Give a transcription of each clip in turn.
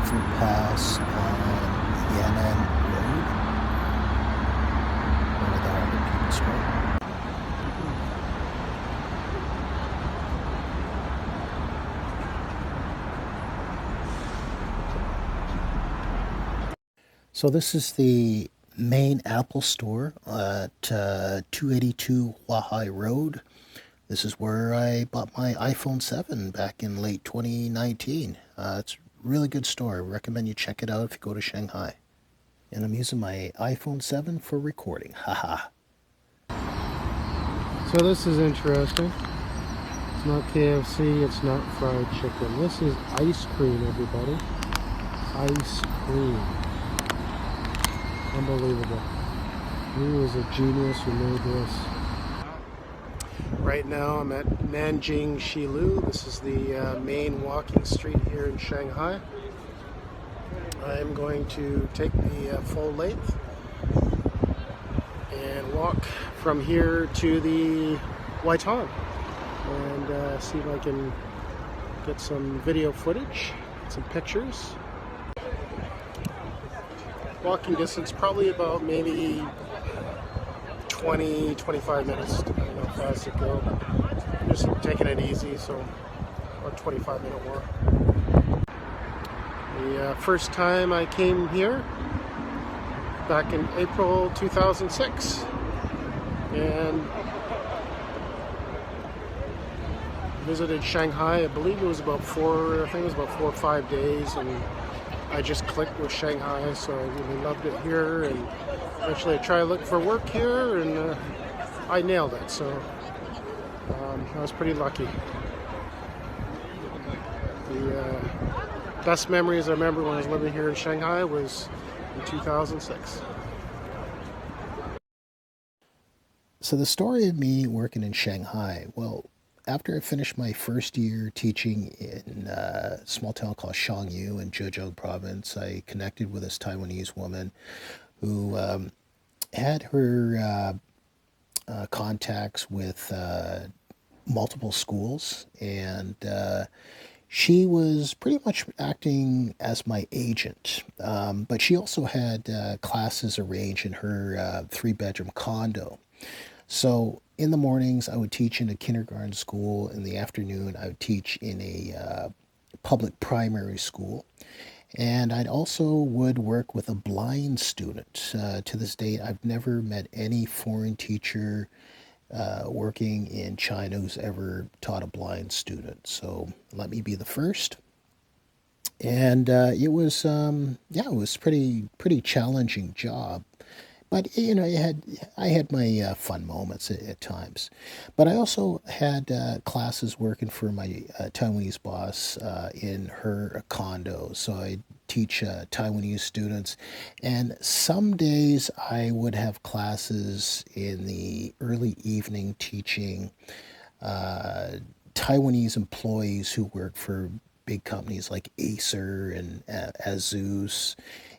overpass on Yan'an Road, where the Harvard People Square. So this is the main Apple store at 282 Wahai Road. This is where I bought my iPhone 7 back in late 2019. It's a really good store. I recommend you check it out if you go to Shanghai. And I'm using my iPhone 7 for recording. Haha. So this is interesting. It's not KFC, it's not fried chicken. This is ice cream, everybody. Ice cream. Unbelievable. He was a genius who made this. Right now I'm at Nanjing Shilu. This is the main walking street here in Shanghai. I'm going to take the full length and walk from here to the Waitan and see if I can get some video footage, some pictures. Walking distance, probably about maybe 20-25 minutes, depending on how fast it goes. Just taking it easy, so about 25-minute walk. The first time I came here back in April 2006, and visited Shanghai. I believe it was about 4 or 5 days, and I just clicked with Shanghai, so I really loved it here. And eventually I tried to look for work here, and I nailed it. So I was pretty lucky. The best memories I remember when I was living here in Shanghai was in 2006. So the story of me working in Shanghai, well, after I finished my first year teaching in a small town called Shangyu in Zhejiang province, I connected with this Taiwanese woman who had her contacts with multiple schools, and she was pretty much acting as my agent. But she also had classes arranged in her three-bedroom condo. So in the mornings, I would teach in a kindergarten school. In the afternoon, I would teach in a public primary school. And I'd also would work with a blind student. To this date, I've never met any foreign teacher working in China who's ever taught a blind student. So let me be the first. And it was pretty challenging job. But I had my fun moments at times. But I also had classes working for my Taiwanese boss in her condo. So I teach Taiwanese students, and some days I would have classes in the early evening teaching Taiwanese employees who work for big companies like Acer and Asus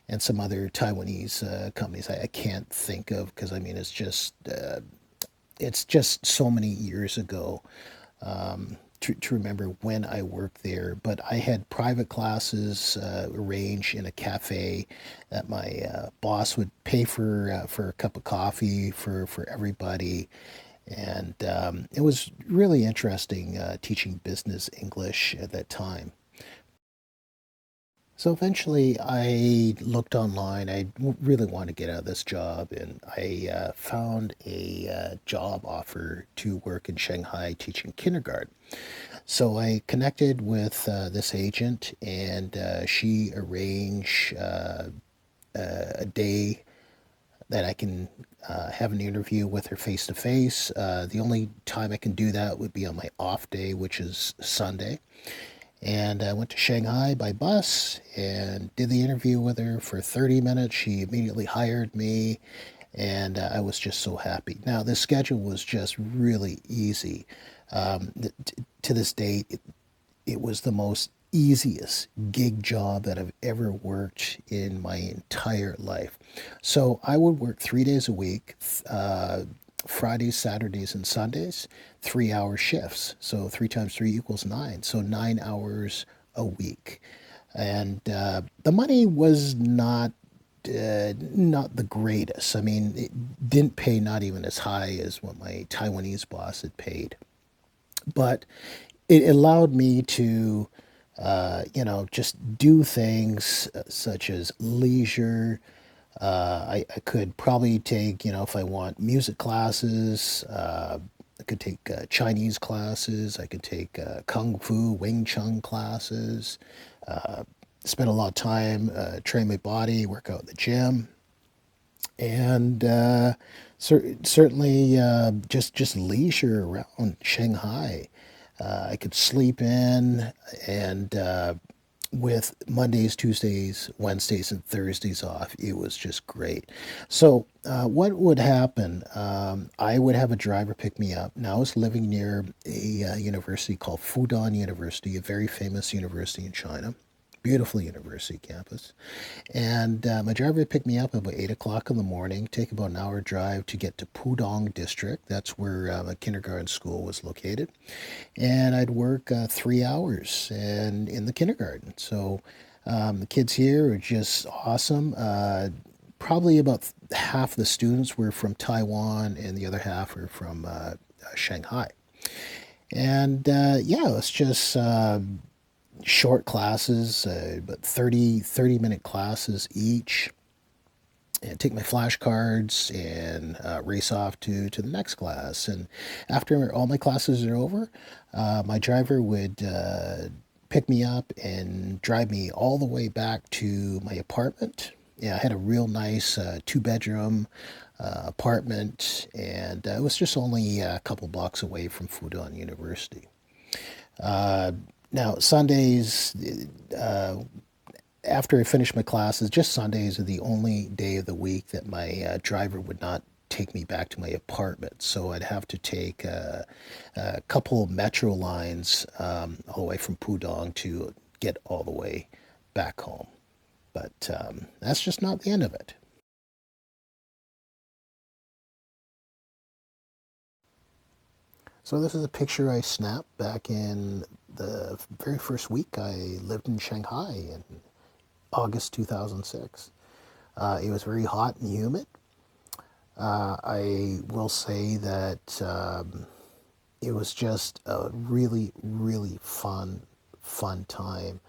and some other Taiwanese companies I can't think of, because I mean it's just so many years ago to remember when I worked there. But I had private classes arranged in a cafe that my boss would pay for a cup of coffee for everybody. And it was really interesting teaching business English at that time. So eventually I looked online. Really wanted to get out of this job, and I found a job offer to work in Shanghai teaching kindergarten. So I connected with this agent, and she arranged a day that I can have an interview with her face to face. The only time I can do that would be on my off day, which is Sunday. And I went to Shanghai by bus and did the interview with her for 30 minutes. She immediately hired me, and I was just so happy. Now, the schedule was just really easy. To this date, it was the most easiest gig job that I've ever worked in my entire life. So I would work 3 days a week, Fridays, Saturdays, and Sundays, 3 hour shifts. So 3 times 3 equals 9. So 9 hours a week. and the money was not the greatest. I mean, it didn't pay not even as high as what my Taiwanese boss had paid, but it allowed me to, just do things such as leisure. I could probably take, if I want music classes, I could take Chinese classes, I could take Kung Fu, Wing Chun classes, uh, spend a lot of time train my body, work out in the gym, and certainly just leisure around Shanghai. I could sleep in, and with Mondays, Tuesdays, Wednesdays, and Thursdays off, it was just great. So, what would happen? I would have a driver pick me up. Now, I was living near a university called Fudan University, a very famous university in China. Beautiful university campus. And my driver would pick me up about 8 o'clock in the morning, take about an hour drive to get to Pudong District. That's where my kindergarten school was located. And I'd work 3 hours in the kindergarten. So the kids here are just awesome. Probably about half the students were from Taiwan, and the other half were from Shanghai. And yeah, it's just short classes, about 30-minute classes each, and take my flashcards and race off to the next class. And after all my classes are over, my driver would pick me up and drive me all the way back to my apartment. Yeah, I had a real nice two-bedroom apartment, and it was just only a couple blocks away from Fudan University. Uh, Now, Sundays, after I finished my classes, just Sundays are the only day of the week that my driver would not take me back to my apartment. So I'd have to take a couple metro lines all the way from Pudong to get all the way back home. But that's just not the end of it. So this is a picture I snapped back in the very first week I lived in Shanghai in August 2006. It was very hot and humid. I will say that it was just a really, really fun time.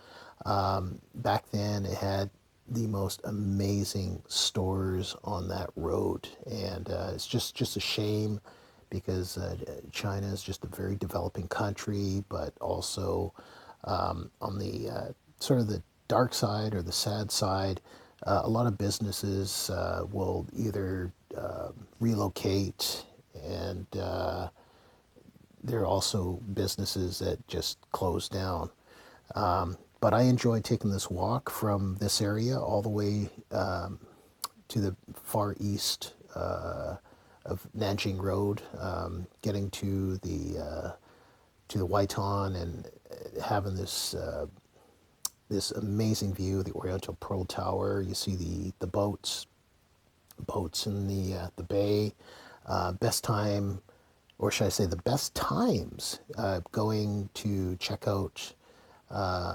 Back then, it had the most amazing stores on that road, and it's just a shame because China is just a very developing country, but also on the sort of the dark side or the sad side, a lot of businesses will either relocate, and there are also businesses that just close down. But I enjoyed taking this walk from this area all the way to the far east of Nanjing Road, getting to the Waitan and having this amazing view of the Oriental Pearl Tower. You see the boats in the bay. Best time, or should I say, the best times going to check out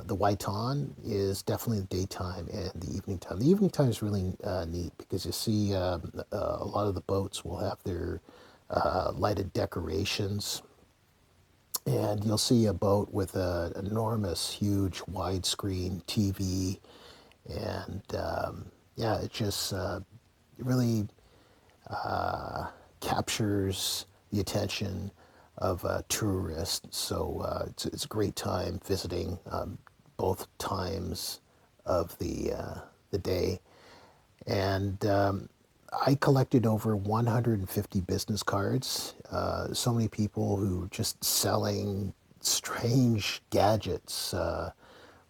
the Waitan is definitely the daytime and the evening time. The evening time is really neat because you see a lot of the boats will have their lighted decorations, and you'll see a boat with an enormous, huge, widescreen TV, and yeah, it just really captures the attention of tourists. So it's a great time visiting both times of the day. And I collected over 150 business cards. So many people who just selling strange gadgets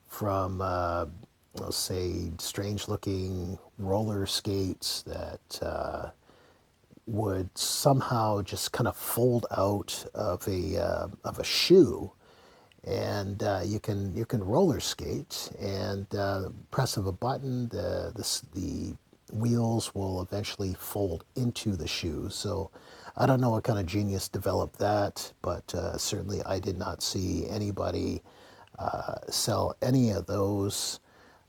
from, let's say, strange looking roller skates that would somehow just kind of fold out of a shoe, and you can roller skate, and press of a button, the wheels will eventually fold into the shoe. So I don't know what kind of genius developed that, but certainly I did not see anybody sell any of those.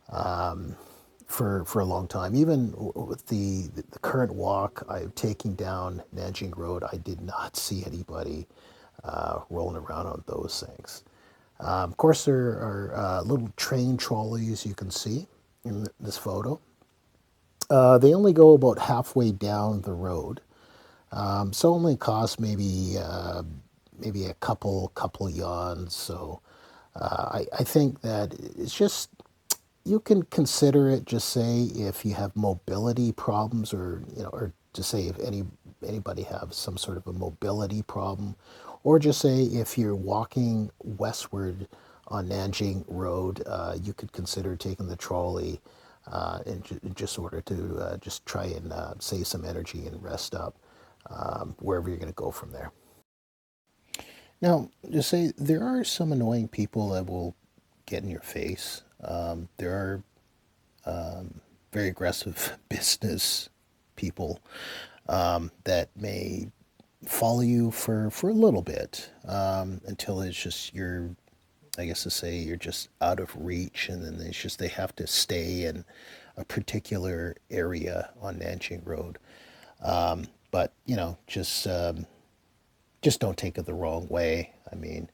for a long time. Even with the current walk I'm taking down Nanjing Road, I did not see anybody rolling around on those things. Of course, there are little train trolleys you can see in this photo. They only go about halfway down the road, so only cost maybe a couple yawns. So I think that it's just you can consider it. Just say if you have mobility problems, or or just say if anybody have some sort of a mobility problem, or just say if you're walking westward on Nanjing Road, you could consider taking the trolley in just order to just try and save some energy and rest up wherever you're going to go from there. Now, just say there are some annoying people that will get in your face. There are very aggressive business people that may follow you for a little bit until it's just you're, I guess to say, you're just out of reach, and then it's just they have to stay in a particular area on Nanjing Road. But just don't take it the wrong way. I mean,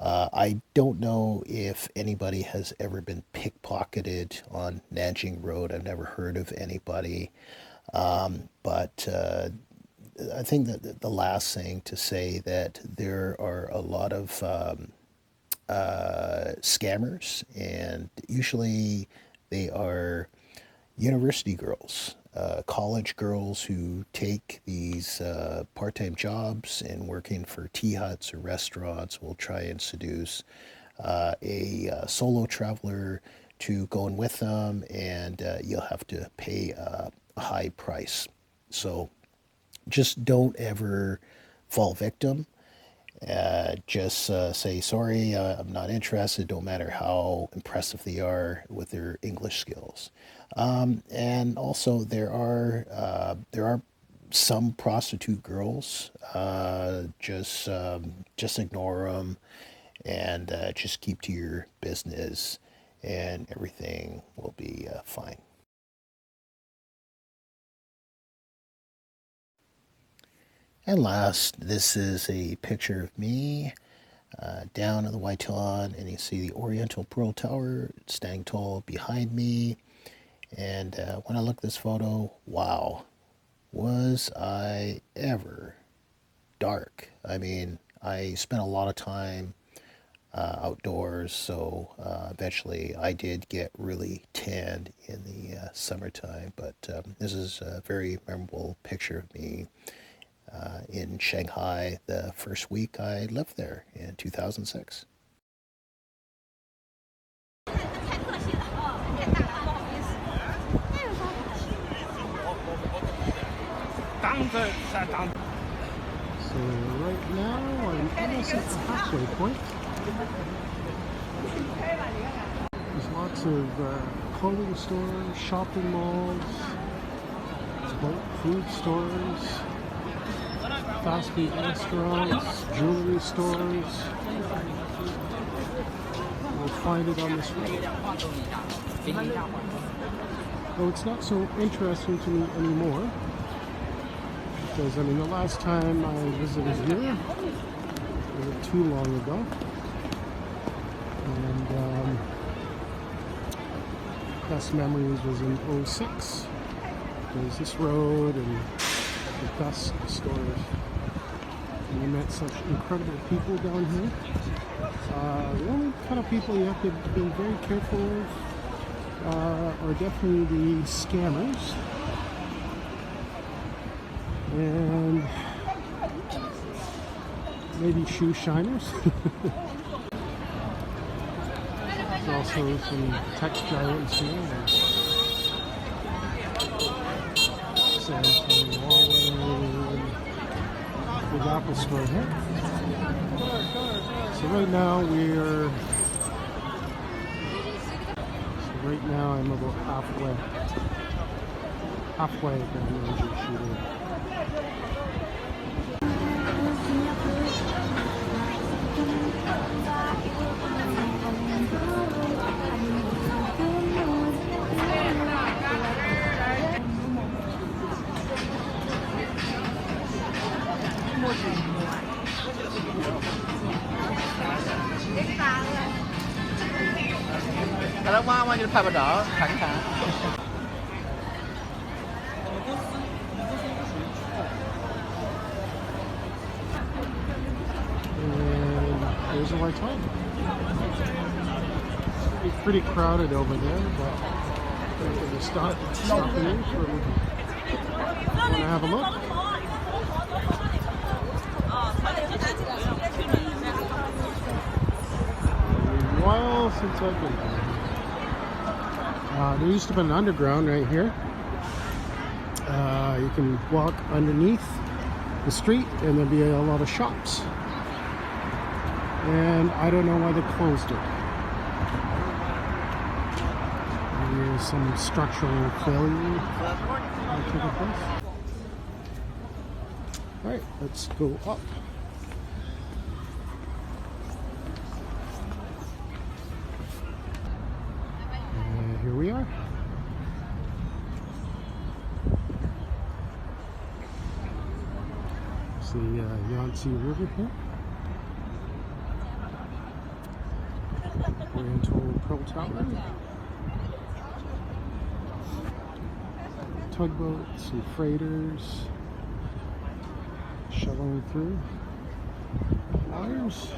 I don't know if anybody has ever been pickpocketed on Nanjing Road. I've never heard of anybody. But I think that the last thing to say that there are a lot of scammers, and usually they are university girls, college girls who take these part-time jobs and working for tea huts or restaurants will try and seduce a solo traveler to go in with them, and you'll have to pay a high price. So just don't ever fall victim. Just say, sorry, I'm not interested. Don't matter how impressive they are with their English skills. And also, there are some prostitute girls. Just ignore them, and just keep to your business, and everything will be fine. And last, this is a picture of me down at the Waitan, and you see the Oriental Pearl Tower standing tall behind me. And when I look at this photo, wow, was I ever dark? I mean, I spent a lot of time outdoors, so eventually I did get really tanned in the summertime. But this is a very memorable picture of me in Shanghai the first week I lived there in 2006. So right now I'm almost at the halfway point. There's lots of clothing stores, shopping malls, food stores, fast food restaurants, jewelry stores. We'll find it on this road. Though it's not so interesting to me anymore, because I mean the last time I visited here wasn't too long ago, and best memories was in '06. There's this road and the best stores. And we met such incredible people down here. The only kind of people you have to be very careful of are definitely the scammers. And maybe shoe shiners. There's also some tech giants here. Samsung, Huawei, big Apple store here. So right now I'm about halfway down the Nanjing shooter. 就是拍拍照，看一看。And there's a white tub. It's pretty crowded over there, but I'm going to stop in for want to have a look. A while since I've been there. There used to be an underground right here. You can walk underneath the street and there'll be a lot of shops. And I don't know why they closed it. There's some structural failure that took place. Alright, let's go up. And here we are. It's the Yangtze River here. Oriental Pearl Tower. Tugboats and freighters shuttling through. Wires.